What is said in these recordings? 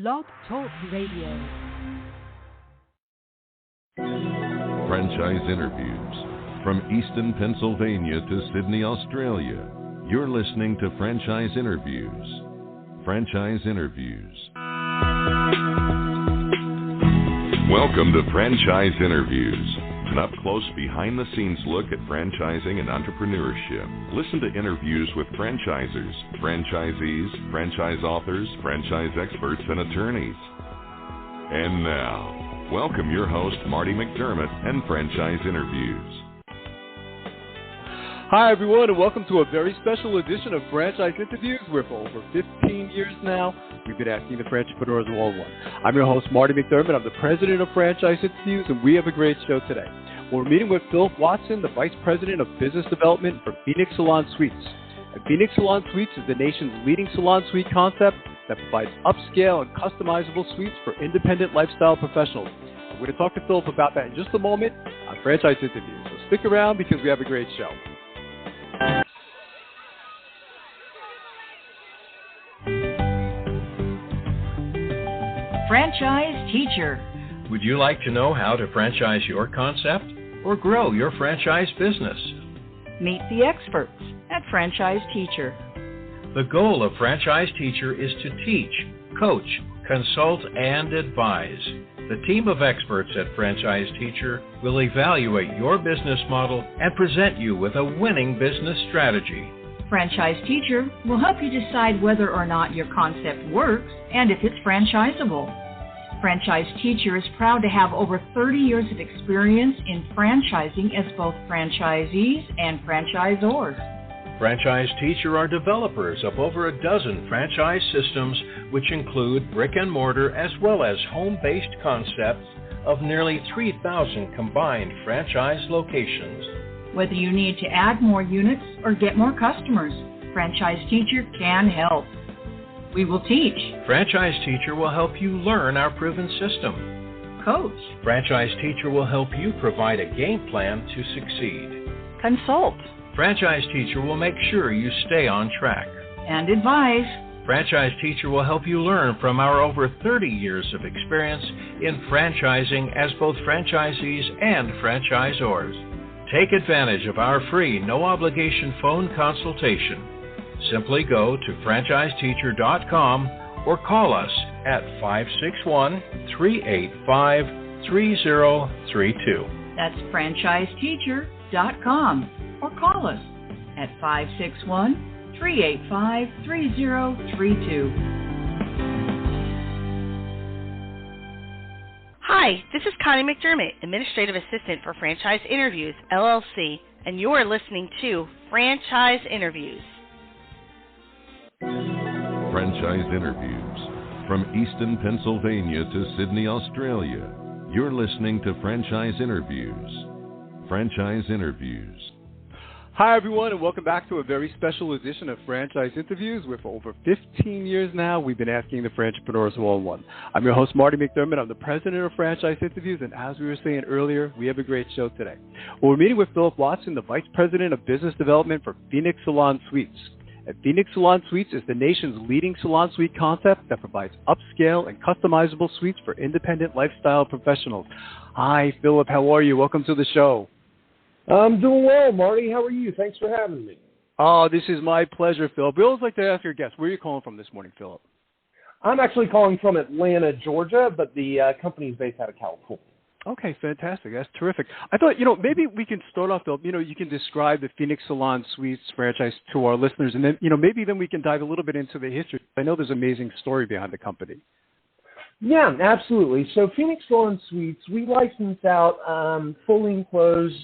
Blog Talk Radio. Franchise interviews. From Easton, Pennsylvania to Sydney, Australia, you're listening to Franchise Interviews. Franchise Interviews. Welcome to Franchise Interviews, an up-close, behind-the-scenes look at franchising and entrepreneurship. Listen to interviews with franchisers, franchisees, franchise authors, franchise experts, and attorneys. And now, welcome your host, Marty McDermott, and Franchise Interviews. Hi, everyone, and welcome to a very special edition of Franchise Interviews, where for over 15 years now, we've been asking the entrepreneurs one-on-one. I'm your host, Marty McDermott. I'm the president of Franchise Interviews, and we have a great show today. We're meeting with Philip Watson, the vice president of business development for Phenix Salon Suites. And Phenix Salon Suites is the nation's leading salon suite concept that provides upscale and customizable suites for independent lifestyle professionals. We're going to talk to Philip about that in just a moment on Franchise Interviews. So stick around because we have a great show. Franchise Teacher. Would you like to know how to franchise your concept or grow your franchise business? Meet the experts at Franchise Teacher. The goal of Franchise Teacher is to teach, coach, consult, and advise. The team of experts at Franchise Teacher will evaluate your business model and present you with a winning business strategy. Franchise Teacher will help you decide whether or not your concept works and if it's franchisable. Franchise Teacher is proud to have over 30 years of experience in franchising as both franchisees and franchisors. Franchise Teacher are developers of over a dozen franchise systems, which include brick and mortar as well as home-based concepts of nearly 3,000 combined franchise locations. Whether you need to add more units or get more customers, Franchise Teacher can help. We will teach. Franchise Teacher will help you learn our proven system. Coach. Franchise Teacher will help you provide a game plan to succeed. Consult. Franchise Teacher will make sure you stay on track. And advise. Franchise Teacher will help you learn from our over 30 years of experience in franchising as both franchisees and franchisors. Take advantage of our free, no-obligation phone consultation. Simply go to franchiseteacher.com or call us at 561-385-3032. That's franchiseteacher.com or call us at 561-385-3032. Hi, this is Connie McDermott, Administrative Assistant for Franchise Interviews, LLC, and you are listening to Franchise Interviews. Franchise Interviews. From Easton, Pennsylvania to Sydney, Australia, you're listening to Franchise Interviews. Franchise Interviews. Hi, everyone, and welcome back to a very special edition of Franchise Interviews, where for over 15 years now, we've been asking the entrepreneurs one-on-one. I'm your host, Marty McDermott. I'm the president of Franchise Interviews, and as we were saying earlier, we have a great show today. Well, we're meeting with Philip Watson, the vice president of business development for Phenix Salon Suites. And Phenix Salon Suites is the nation's leading salon suite concept that provides upscale and customizable suites for independent lifestyle professionals. Hi, Philip. How are you? Welcome to the show. I'm doing well, Marty. How are you? Thanks for having me. Oh, this is my pleasure, Philip. We always like to ask our guests, where are you calling from this morning, Philip? I'm actually calling from Atlanta, Georgia, but the company is based out of California. Okay, fantastic. That's terrific. I thought, maybe we can start off, Philip. You can describe the Phenix Salon Suites franchise to our listeners, and then, maybe then we can dive a little bit into the history. I know there's an amazing story behind the company. Yeah, absolutely. So Phenix Salon Suites, we license out fully enclosed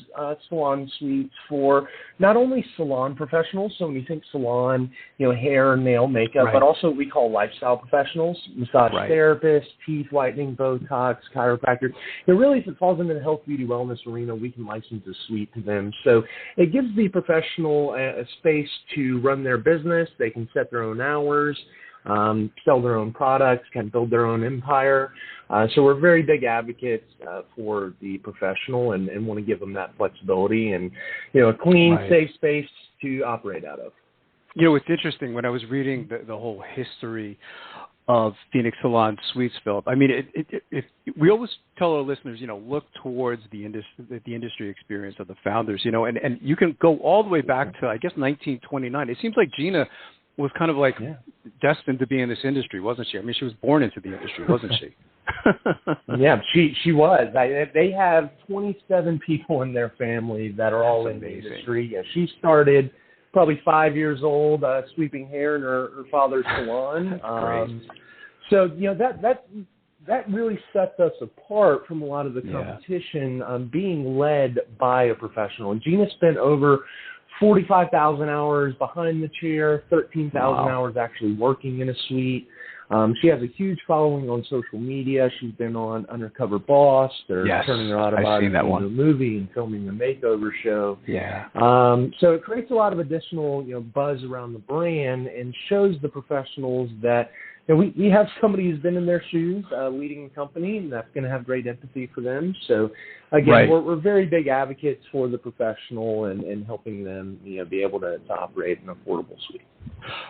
salon suites for not only salon professionals, so when you think salon, hair, nail, makeup, right, but also we call lifestyle professionals, massage therapists, teeth whitening, Botox, chiropractor. Really, if it falls into the health, beauty, wellness arena, we can license a suite to them. So it gives the professional a space to run their business. They can set their own hours, sell their own products, can build their own empire. So we're very big advocates for the professional and want to give them that flexibility and, a clean, safe space to operate out of. It's interesting. When I was reading the whole history of Phenix Salon Suites, Philip. I mean, we always tell our listeners, look towards the industry experience of the founders, and you can go all the way back to, I guess, 1929. It seems like Gina was kind of like destined to be in this industry, wasn't she? I mean, she was born into the industry, wasn't she? Yeah, she was. They have 27 people in their family that are all in the industry. Yeah, she started probably 5 years old, sweeping hair in her father's salon. So that really sets us apart from a lot of the competition, being led by a professional. And Gina spent over 45,000 hours behind the chair, 13,000 hours actually working in a suite. She has a huge following on social media. She's been on Undercover Boss. They're turning her autobiography into a movie and filming a makeover show. Yeah. So it creates a lot of additional, buzz around the brand and shows the professionals that we have somebody who's been in their shoes, leading the company, and that's going to have great empathy for them. So, again, we're very big advocates for the professional and helping them, be able to operate an affordable suite.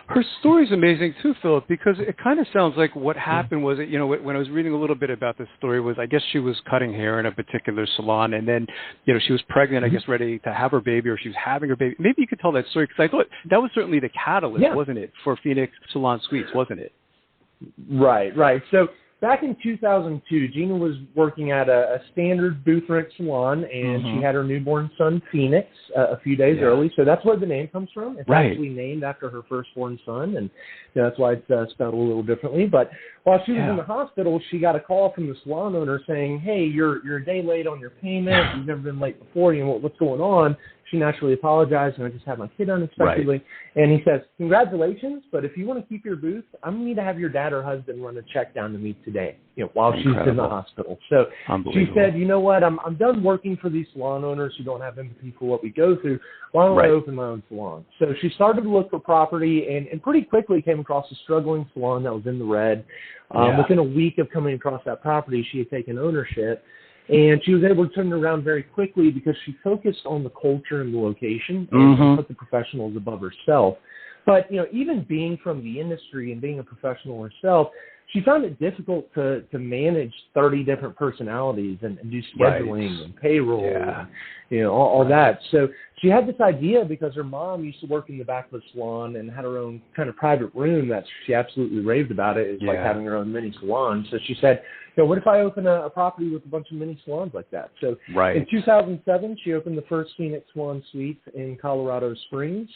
Her story's amazing too, Philip, because it kind of sounds like what happened was, when I was reading a little bit about this story, was I guess she was cutting hair in a particular salon, and then, she was pregnant, I guess, ready to have her baby, or she was having her baby. Maybe you could tell that story, because I thought that was certainly the catalyst, wasn't it, for Phenix Salon Suites, wasn't it? Right. So back in 2002, Gina was working at a standard booth rent salon, and she had her newborn son, Phenix, a few days early. So that's where the name comes from. It's actually named after her firstborn son, and that's why it's spelled a little differently. But while she was in the hospital, she got a call from the salon owner saying, "Hey, you're a day late on your payment. You've never been late before. What's going on?" She naturally apologized, and I just had my kid unexpectedly. And he says, "Congratulations, but if you want to keep your booth, I'm going to need to have your dad or husband run a check down to me today, while she's in the hospital." So she said, "You know what? I'm done working for these salon owners who don't have empathy for what we go through. Why don't I open my own salon?" So she started to look for property and pretty quickly came across a struggling salon that was in the red. Within a week of coming across that property, she had taken ownership. And she was able to turn it around very quickly because she focused on the culture and the location and put the professionals above herself. But, even being from the industry and being a professional herself, she found it difficult to manage 30 different personalities and do scheduling and payroll and, all that. So she had this idea because her mom used to work in the back of the salon and had her own kind of private room that she absolutely raved about it. It's like having her own mini salon. So she said, what if I open a property with a bunch of mini salons like that? So in 2007, she opened the first Phenix Salon Suites in Colorado Springs.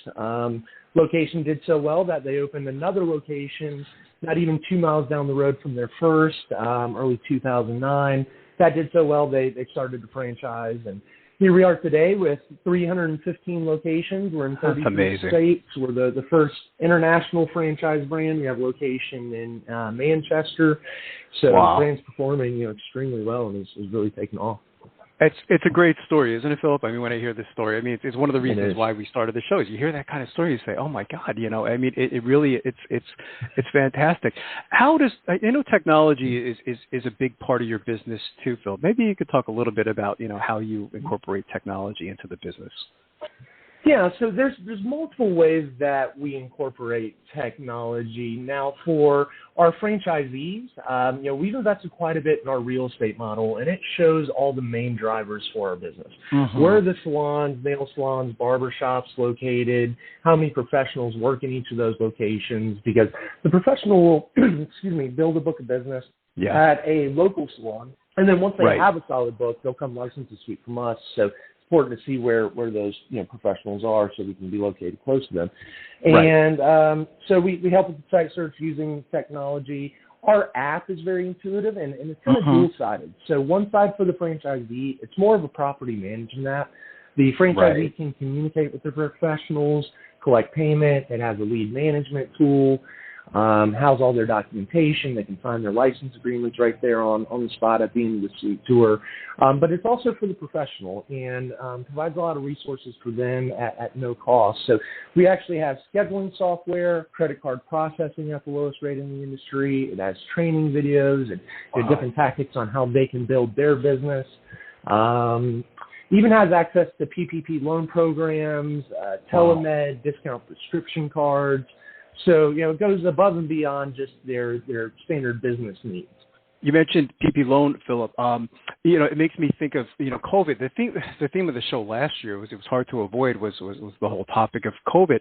Location did so well that they opened another location not even 2 miles down the road from their first, early 2009. That did so well, they started to franchise. And here we are today with 315 locations. We're in 32 states. We're the first international franchise brand. We have a location in Manchester. So the brand's performing extremely well and is really taking off. It's a great story, isn't it, Philip? I mean, when I hear this story, I mean, it's one of the reasons why we started the show. Is you hear that kind of story, you say, "Oh my God!" I mean, it really it's fantastic. How does technology is a big part of your business too, Phil? Maybe you could talk a little bit about how you incorporate technology into the business. Yeah, so there's multiple ways that we incorporate technology. Now, for our franchisees, we've invested quite a bit in our real estate model, and it shows all the main drivers for our business. Where are the salons, nail salons, barber shops located? How many professionals work in each of those locations? Because the professional will, build a book of business at a local salon, and then once they have a solid book, they'll come license a suite from us. So important to see where those professionals are so we can be located close to them. And so we help with the site search using technology. Our app is very intuitive and it's kind of dual-sided. So one side for the franchisee, it's more of a property management app. The franchisee can communicate with their professionals, collect payment. It has a lead management tool. House all their documentation. They can find their license agreements right there on the spot at the end of the suite tour. But it's also for the professional and provides a lot of resources for them at no cost. So we actually have scheduling software, credit card processing at the lowest rate in the industry. It has training videos and different tactics on how they can build their business. Even has access to PPP loan programs, telemed, discount prescription cards. So, it goes above and beyond just their standard business needs. You mentioned PP loan, Philip. It makes me think of, COVID. The theme of the show last year was, it was hard to avoid, was the whole topic of COVID.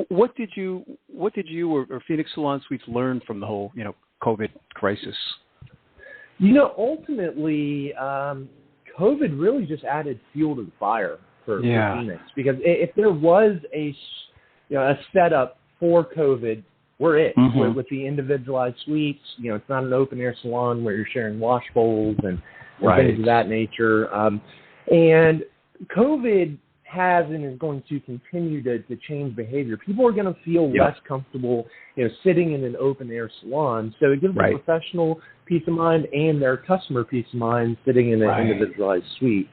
What did you or Phenix Salon Suites learn from the whole, COVID crisis? Ultimately, COVID really just added fuel to the fire for Phenix, because if there was a setup for COVID, we're it. With the individualized suites. It's not an open air salon where you're sharing wash bowls and things of that nature. And COVID has and is going to continue to change behavior. People are going to feel less comfortable, sitting in an open air salon. So it gives them professional peace of mind and their customer peace of mind sitting in an individualized suite.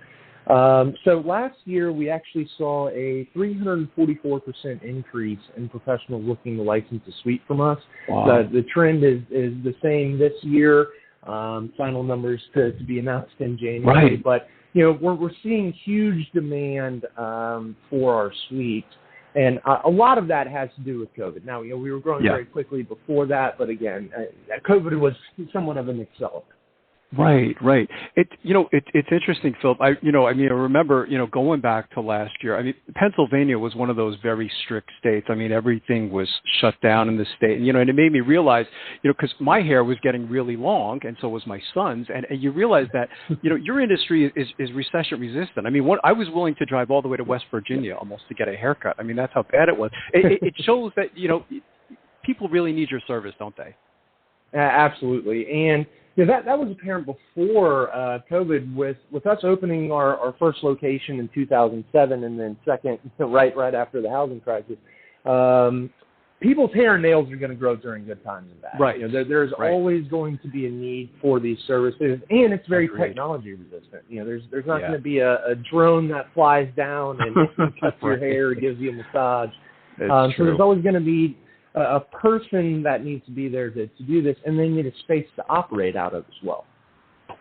So last year, we actually saw a 344% increase in professionals looking to license a suite from us. Wow. The trend is the same this year. Final numbers to be announced in January. But, we're seeing huge demand for our suites. And a lot of that has to do with COVID. Now, we were growing very quickly before that. But, again, COVID was somewhat of an accelerant. Right. It's interesting, Philip. I remember, going back to last year. Pennsylvania was one of those very strict states. Everything was shut down in the state. And it made me realize, because my hair was getting really long, and so was my son's. And you realize that, your industry is recession resistant. I was willing to drive all the way to West Virginia almost to get a haircut. That's how bad it was. It shows that, people really need your service, don't they? Absolutely. And that was apparent before COVID with us opening our first location in 2007 and then second right after the housing crisis. People's hair and nails are going to grow during good times and bad. Right. There's always going to be a need for these services, and it's very technology resistant. There's not going to be a drone that flies down and cuts your hair, gives you a massage. So there's always going to be a person that needs to be there to do this, and they need a space to operate out of as well.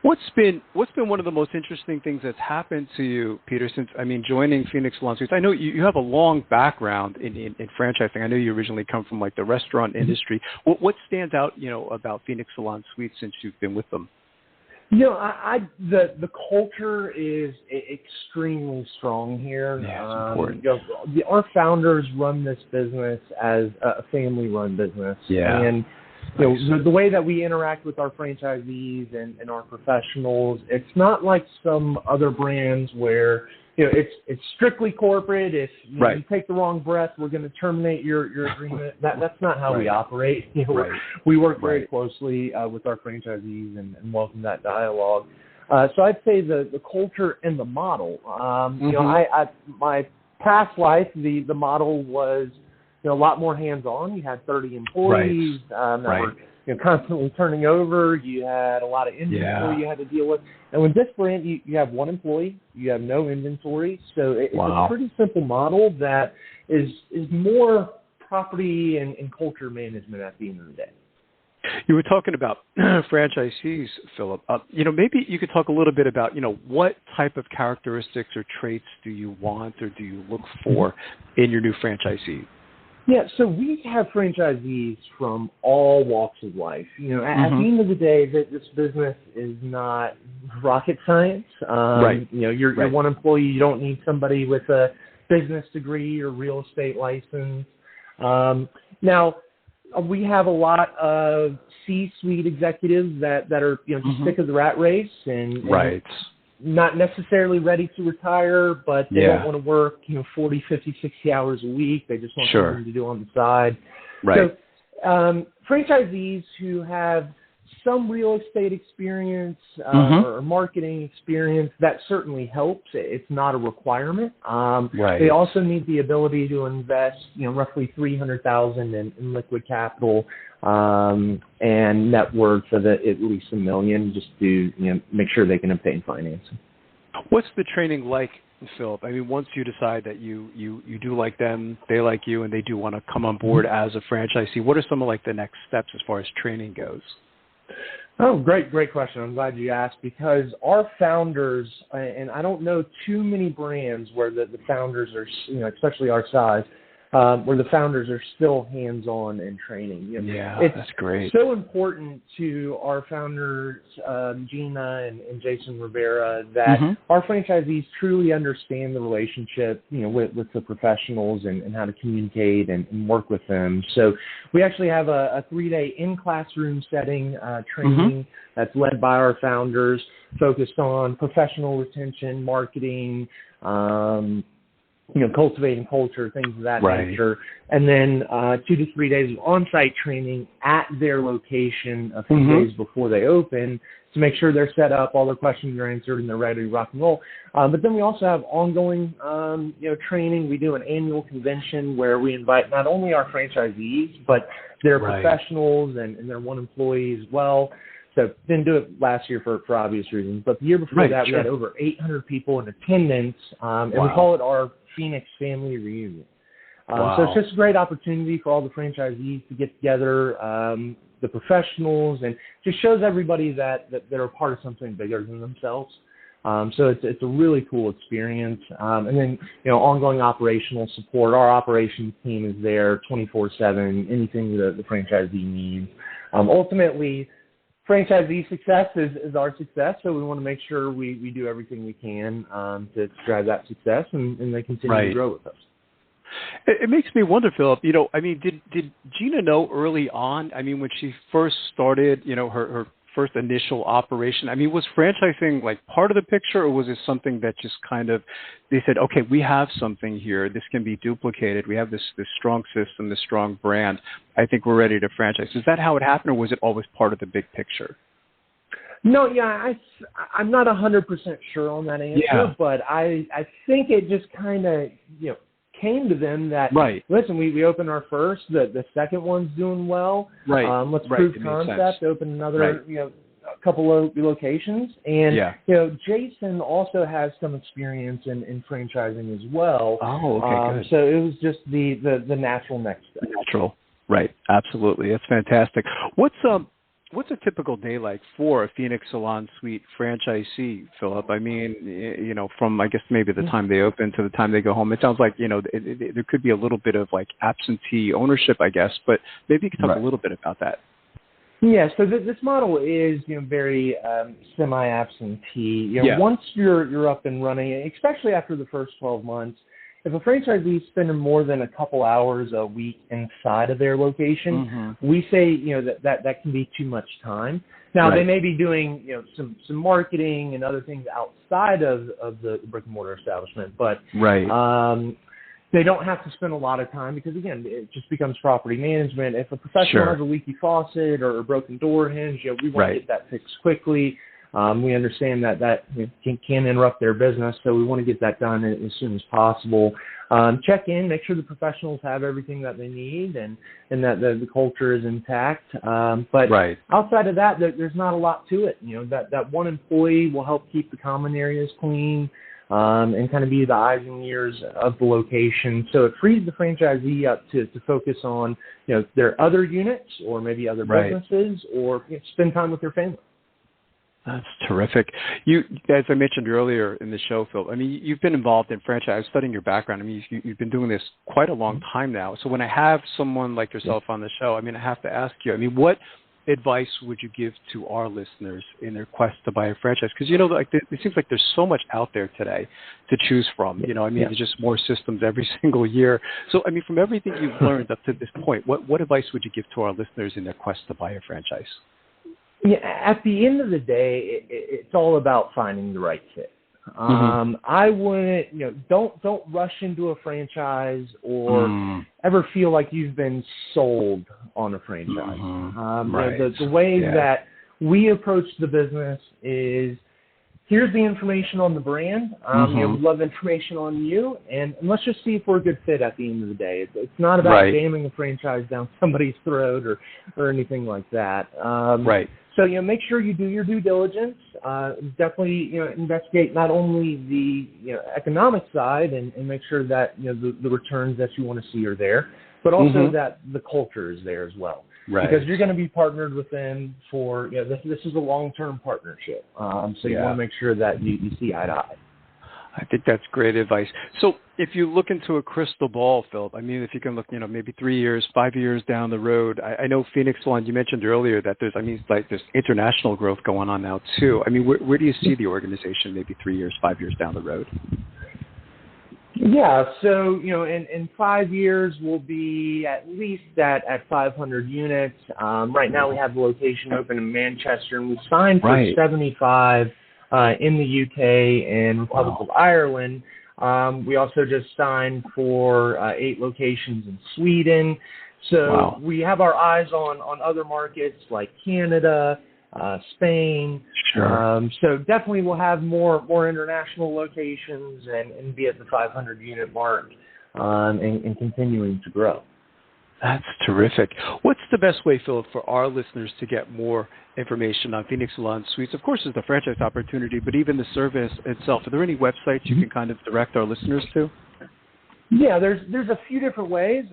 What's been one of the most interesting things that's happened to you, Peter, since joining Phenix Salon Suites? I know you have a long background in franchising. I know you originally come from the restaurant industry. What stands out about Phenix Salon Suites since you've been with them? The culture is extremely strong here. Yeah, it's important. Our founders run this business as a family-run business. Yeah. And the way that we interact with our franchisees and our professionals, it's not like some other brands where it's strictly corporate. If you take the wrong breath, we're going to terminate your agreement. That's not how we operate. We work very closely with our franchisees and welcome that dialogue. So I'd say the culture and the model. My past life, the model was a lot more hands-on. You had 30 employees that were constantly turning over. You had a lot of inventory you had to deal with. And with this brand, you have one employee. You have no inventory. So it's a pretty simple model that is more property and culture management at the end of the day. You were talking about franchisees, Philip. Maybe you could talk a little bit about, what type of characteristics or traits do you want or do you look for in your new franchisee? Yeah, so we have franchisees from all walks of life. At the end of the day, this business is not rocket science. You're one employee. You don't need somebody with a business degree or real estate license. Now, we have a lot of C-suite executives that are just sick of the rat race and not necessarily ready to retire, but they don't want to work 40, 50, 60 hours a week. They just want something to do on the side. So franchisees who have some real estate experience or marketing experience, that certainly helps. It's not a requirement. They also need the ability to invest, roughly $300,000 in liquid capital and net worth of at least $1 million, just to make sure they can obtain financing. What's the training like, Philip? Once you decide that you do like them, they like you, and they do want to come on board as a franchisee, what are some of the next steps as far as training goes? Oh, great question. I'm glad you asked, because our founders, and I don't know too many brands where the founders are, especially our size, where the founders are still hands-on and training. That's great. So important to our founders, Gina and Jason Rivera, that our franchisees truly understand the relationship, with the professionals and how to communicate and work with them. So we actually have a 3-day in-classroom setting training that's led by our founders, focused on professional retention, marketing, cultivating culture, things of that nature. And then 2 to 3 days of on-site training at their location a few days before they open to make sure they're set up, all their questions are answered, and they're ready to rock and roll. But then we also have ongoing, training. We do an annual convention where we invite not only our franchisees, but their professionals and their one employee as well. So didn't do it last year for obvious reasons, but the year before that we had over 800 people in attendance, and we call it our Phenix family reunion. So it's just a great opportunity for all the franchisees to get together, the professionals, and just shows everybody that they're a part of something bigger than themselves. So it's a really cool experience. And then, ongoing operational support. Our operations team is there 24/7, anything the franchisee needs. Ultimately, franchisee success is our success, so we want to make sure we do everything we can to drive that success, and they continue to grow with us. It makes me wonder, Philip, did Gina know early on, when she first started, her first initial operation, was franchising like part of the picture, or was it something that just kind of, they said, okay, we have something here, this can be duplicated, we have this strong system, this strong brand, I think we're ready to franchise. Is that how it happened, or was it always part of the big picture? No, I'm not 100% sure on that answer, but I think it just kind of, came to them that, listen, we opened our first, the second one's doing well. Let's prove concept, open another, a couple of locations. And, Jason also has some experience in franchising as well. Oh, okay, good. So it was just the natural next step. Natural. Right. Absolutely. That's fantastic. What's a typical day like for a Phenix Salon Suite franchisee, Philip? From, I guess, maybe the time they open to the time they go home, it sounds like, there could be a little bit of like absentee ownership, I guess, but maybe you could talk a little bit about that. Yeah, so this model is, very semi-absentee. Once you're up and running, especially after the first 12 months, if a franchisee is spending more than a couple hours a week inside of their location, we say, that can be too much time. Now, they may be doing, some marketing and other things outside of the brick and mortar establishment, but they don't have to spend a lot of time because, again, it just becomes property management. If a professional has a leaky faucet or a broken door hinge, we want to get that fixed quickly. We understand that can interrupt their business, so we want to get that done as soon as possible. Check in, make sure the professionals have everything that they need and that the culture is intact. But outside of that, there's not a lot to it. That one employee will help keep the common areas clean and kind of be the eyes and ears of the location. So it frees the franchisee up to focus on their other units or maybe other businesses or spend time with their family. That's terrific. You, as I mentioned earlier in the show, Phil, you've been involved in franchise. I was studying your background. You've been doing this quite a long time now. So when I have someone like yourself on the show, I have to ask you, what advice would you give to our listeners in their quest to buy a franchise? Because, it seems like there's so much out there today to choose from. There's just more systems every single year. So, from everything you've learned up to this point, what advice would you give to our listeners in their quest to buy a franchise? Yeah, at the end of the day, it's all about finding the right fit. I wouldn't, don't rush into a franchise or ever feel like you've been sold on a franchise. The way that we approach the business is, here's the information on the brand. We love information on you, and let's just see if we're a good fit at the end of the day. It's not about jamming a franchise down somebody's throat or anything like that. So, make sure you do your due diligence. Definitely, investigate not only the economic side and make sure that the returns that you want to see are there, but also that the culture is there as well. Because you're going to be partnered with them for this is a long-term partnership. So you want to make sure that you see eye to eye. I think that's great advice. So if you look into a crystal ball, Philip, I mean, if you can look, maybe 3 years, 5 years down the road, I know Phenix Salon, you mentioned earlier that there's international growth going on now too. I mean, where do you see the organization maybe 3 years, 5 years down the road? Yeah, so, in 5 years, we'll be at least at 500 units. Right now we have the location open in Manchester, and we signed for 75 in the UK and Republic of Ireland. We also just signed for 8 locations in Sweden. So we have our eyes on other markets like Canada, Spain. Sure. So definitely we'll have more international locations and be at the 500 unit mark and continuing to grow. That's terrific. What's the best way, Philip, for our listeners to get more information on Phenix Salon Suites? Of course, there's the franchise opportunity, but even the service itself. Are there any websites you can kind of direct our listeners to? Yeah, there's a few different ways.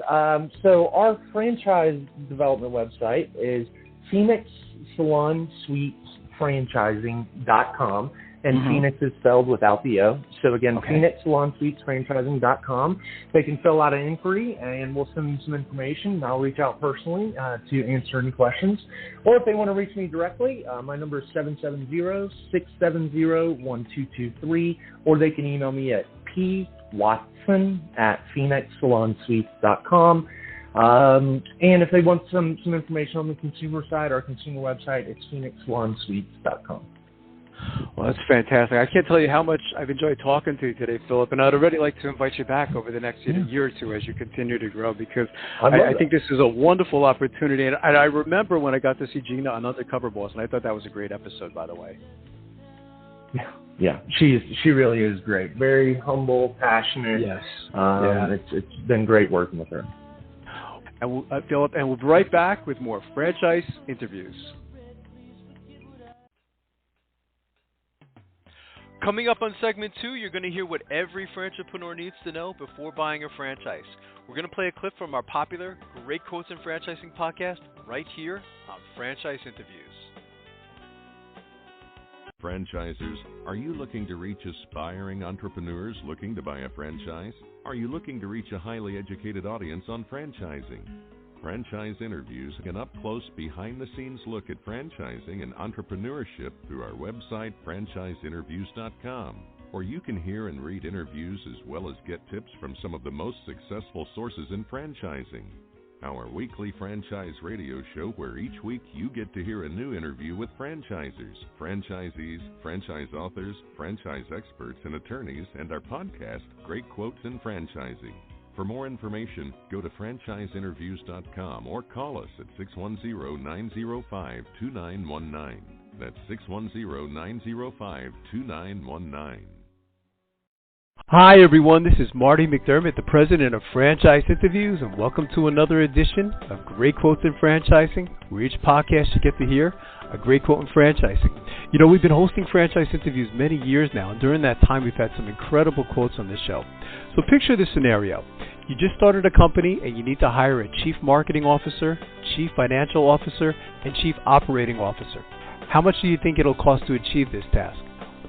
So our franchise development website is PhenixSalonSuitesFranchising.com. And Phenix is spelled without the O. So again, PhenixSalonSuitesFranchising.com. They can fill out an inquiry, and we'll send them some information. And I'll reach out personally to answer any questions. Or if they want to reach me directly, my number is 770-670-1223. Or they can email me at pwatson@PhenixSalonSuites.com. And if they want some information on the consumer side, our consumer website, it's PhenixSalonSuites.com. Well, that's fantastic. I can't tell you how much I've enjoyed talking to you today, Philip, and I'd already like to invite you back over the next year or two as you continue to grow, because I think this is a wonderful opportunity. And I remember when I got to see Gina on Undercover Boss, and I thought that was a great episode, by the way. Yeah, she really is great. Very humble, passionate. Yes. It's been great working with her. And Philip, and we'll be right back with more franchise interviews. Coming up on segment 2, you're going to hear what every franchipreneur needs to know before buying a franchise. We're going to play a clip from our popular Great Quotes in Franchising podcast right here on Franchise Interviews. Franchisers, are you looking to reach aspiring entrepreneurs looking to buy a franchise? Are you looking to reach a highly educated audience on franchising? Franchise Interviews, an up-close, behind-the-scenes look at franchising and entrepreneurship through our website, franchiseinterviews.com. Or you can hear and read interviews as well as get tips from some of the most successful sources in franchising. Our weekly franchise radio show where each week you get to hear a new interview with franchisers, franchisees, franchise authors, franchise experts and attorneys, and our podcast, Great Quotes in Franchising. For more information, go to franchiseinterviews.com or call us at 610-905-2919. That's 610-905-2919. Hi, everyone. This is Marty McDermott, the president of Franchise Interviews, and welcome to another edition of Great Quotes in Franchising, where each podcast you get to hear a great quote in franchising. You know, we've been hosting Franchise Interviews many years now, and during that time, we've had some incredible quotes on this show. So picture this scenario. You just started a company, and you need to hire a chief marketing officer, chief financial officer, and chief operating officer. How much do you think it'll cost to achieve this task?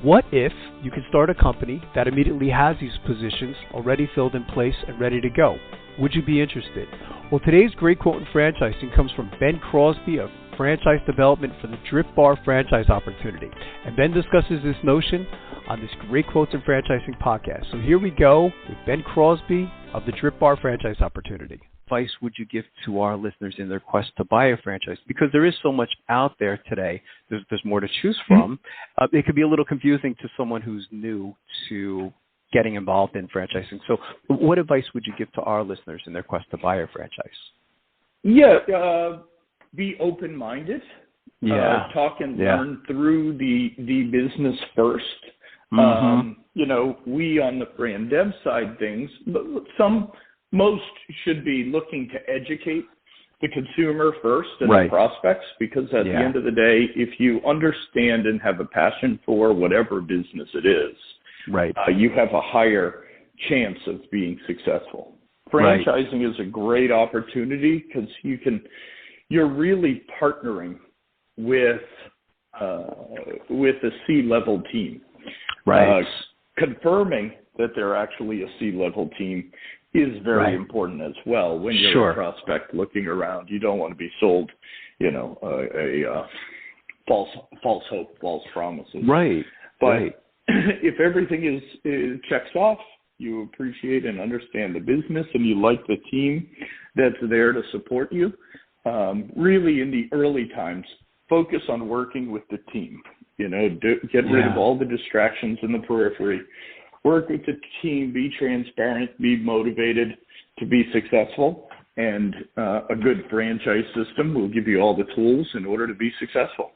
What if you can start a company that immediately has these positions already filled in place and ready to go? Would you be interested? Well, today's great quote in franchising comes from Ben Crosby of Franchise Development for the Drip Bar Franchise Opportunity. And Ben discusses this notion on this Great Quotes in Franchising podcast. So here we go with Ben Crosby of the Drip Bar Franchise Opportunity. Advice would you give to our listeners in their quest to buy a franchise? Because there is so much out there today. There's more to choose from. It could be a little confusing to someone who's new to getting involved in franchising. So what advice would you give to our listeners in their quest to buy a franchise? Yeah, be open-minded. Talk and learn through the business first. You know, we on the brand dev side things, most should be looking to educate the consumer first and the prospects, because at the end of the day, if you understand and have a passion for whatever business it is, you have a higher chance of being successful. Franchising is a great opportunity because you're really partnering with a C-level team. confirming that they're actually a C-level team is very important as well. When you're a prospect looking around, you don't want to be sold, a false hope, false promises. Right. But if everything is checks off, you appreciate and understand the business, and you like the team that's there to support you, really in the early times, focus on working with the team. Get rid of all the distractions in the periphery. Work with the team, be transparent, be motivated to be successful, and a good franchise system will give you all the tools in order to be successful.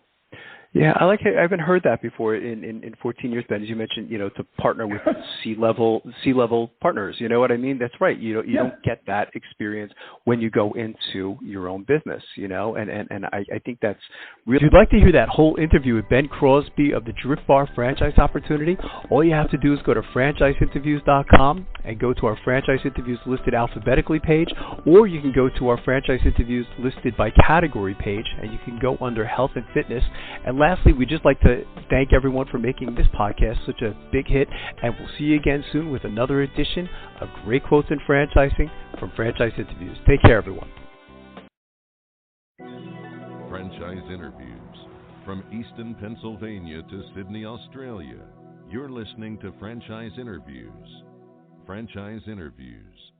Yeah, I haven't heard that before in 14 years, Ben. As you mentioned, to partner with C-level partners. You know what I mean? That's right. You don't get that experience when you go into your own business. And I think that's really. If you'd like to hear that whole interview with Ben Crosby of the Drip Bar franchise opportunity, all you have to do is go to franchiseinterviews.com and go to our franchise interviews listed alphabetically page, or you can go to our franchise interviews listed by category page, and you can go under health and fitness. And lastly, we'd just like to thank everyone for making this podcast such a big hit, and we'll see you again soon with another edition of Great Quotes in Franchising from Franchise Interviews. Take care, everyone. Franchise Interviews. From Easton, Pennsylvania to Sydney, Australia, you're listening to Franchise Interviews. Franchise Interviews.